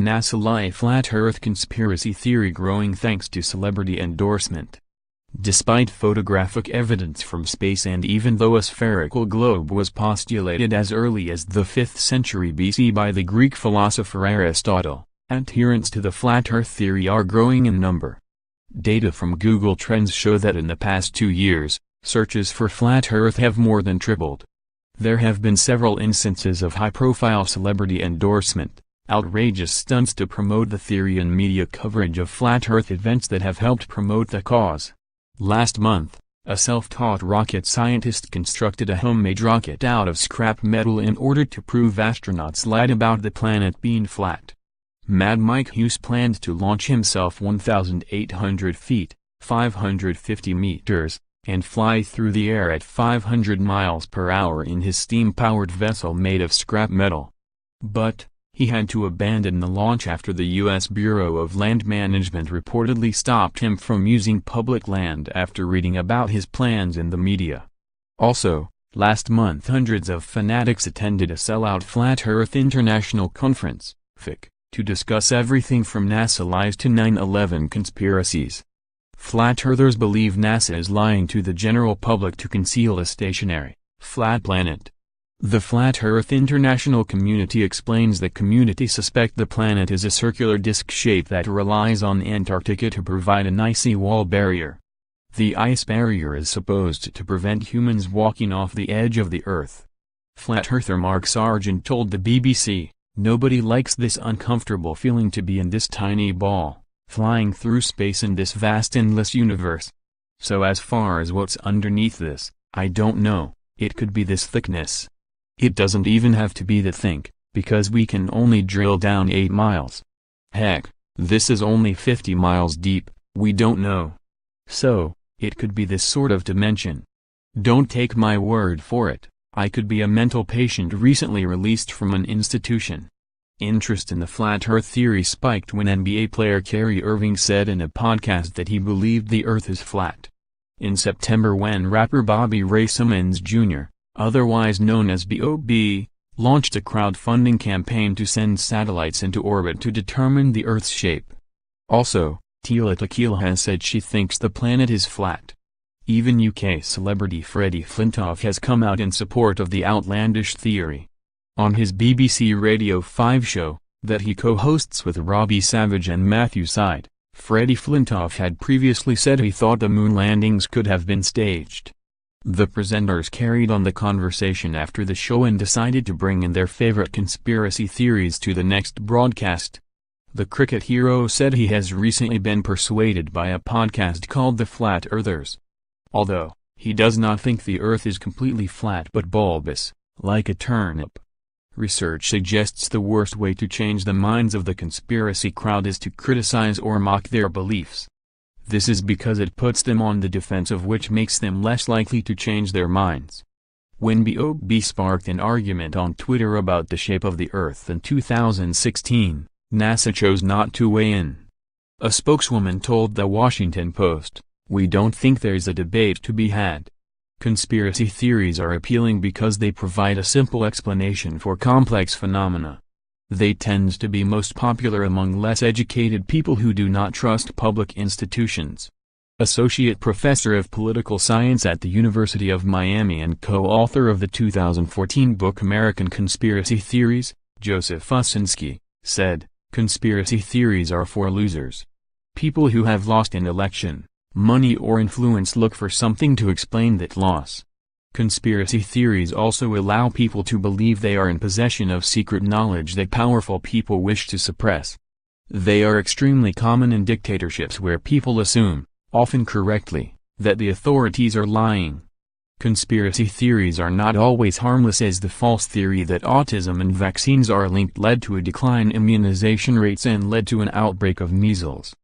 NASA-lie flat Earth conspiracy theory growing thanks to celebrity endorsement. Despite photographic evidence from space and even though a spherical globe was postulated as early as the 5th century BC by the Greek philosopher Aristotle, adherents to the flat Earth theory are growing in number. Data from Google Trends show that in the past 2 years, searches for flat Earth have more than tripled. There have been several instances of high-profile celebrity endorsement, outrageous stunts to promote the theory and media coverage of flat Earth events that have helped promote the cause. Last month, a self-taught rocket scientist constructed a homemade rocket out of scrap metal in order to prove astronauts lied about the planet being flat. Mad Mike Hughes planned to launch himself 1,800 feet, 550 meters, and fly through the air at 500 miles per hour in his steam-powered vessel made of scrap metal. But, he had to abandon the launch after the U.S. Bureau of Land Management reportedly stopped him from using public land after reading about his plans in the media. Also, last month hundreds of fanatics attended a sellout Flat Earth International Conference, PHIC, to discuss everything from NASA lies to 9/11 conspiracies. Flat Earthers believe NASA is lying to the general public to conceal a stationary, flat planet. The Flat Earth International community explains the community suspect the planet is a circular disk shape that relies on Antarctica to provide an icy wall barrier. The ice barrier is supposed to prevent humans walking off the edge of the Earth. Flat Earther Mark Sargent told the BBC, "Nobody likes this uncomfortable feeling to be in this tiny ball, flying through space in this vast endless universe. So as far as what's underneath this, I don't know, it could be this thickness. It doesn't even have to be that thick, because we can only drill down 8 miles. Heck, this is only 50 miles deep, we don't know. So, it could be this sort of dimension. Don't take my word for it, I could be a mental patient recently released from an institution." Interest in the flat Earth theory spiked when NBA player Kyrie Irving said in a podcast that he believed the Earth is flat. In September when rapper Bobby Ray Simmons Jr., otherwise known as B.O.B., launched a crowdfunding campaign to send satellites into orbit to determine the Earth's shape. Also, Tila Tequila has said she thinks the planet is flat. Even UK celebrity Freddie Flintoff has come out in support of the outlandish theory. On his BBC Radio 5 show, that he co-hosts with Robbie Savage and Matthew Syed, Freddie Flintoff had previously said he thought the moon landings could have been staged. The presenters carried on the conversation after the show and decided to bring in their favorite conspiracy theories to the next broadcast. The cricket hero said he has recently been persuaded by a podcast called The Flat Earthers. Although, he does not think the Earth is completely flat but bulbous, like a turnip. Research suggests the worst way to change the minds of the conspiracy crowd is to criticize or mock their beliefs. This is because it puts them on the defensive, which makes them less likely to change their minds. When B.O.B. sparked an argument on Twitter about the shape of the Earth in 2016, NASA chose not to weigh in. A spokeswoman told The Washington Post, "We don't think there's a debate to be had." Conspiracy theories are appealing because they provide a simple explanation for complex phenomena. They tend to be most popular among less educated people who do not trust public institutions. Associate Professor of Political Science at the University of Miami and co-author of the 2014 book American Conspiracy Theories, Joseph Usinski, said, "Conspiracy theories are for losers. People who have lost an election, money or influence look for something to explain that loss. Conspiracy theories also allow people to believe they are in possession of secret knowledge that powerful people wish to suppress. They are extremely common in dictatorships where people assume, often correctly, that the authorities are lying. Conspiracy theories are not always harmless, as the false theory that autism and vaccines are linked led to a decline in immunization rates and led to an outbreak of measles.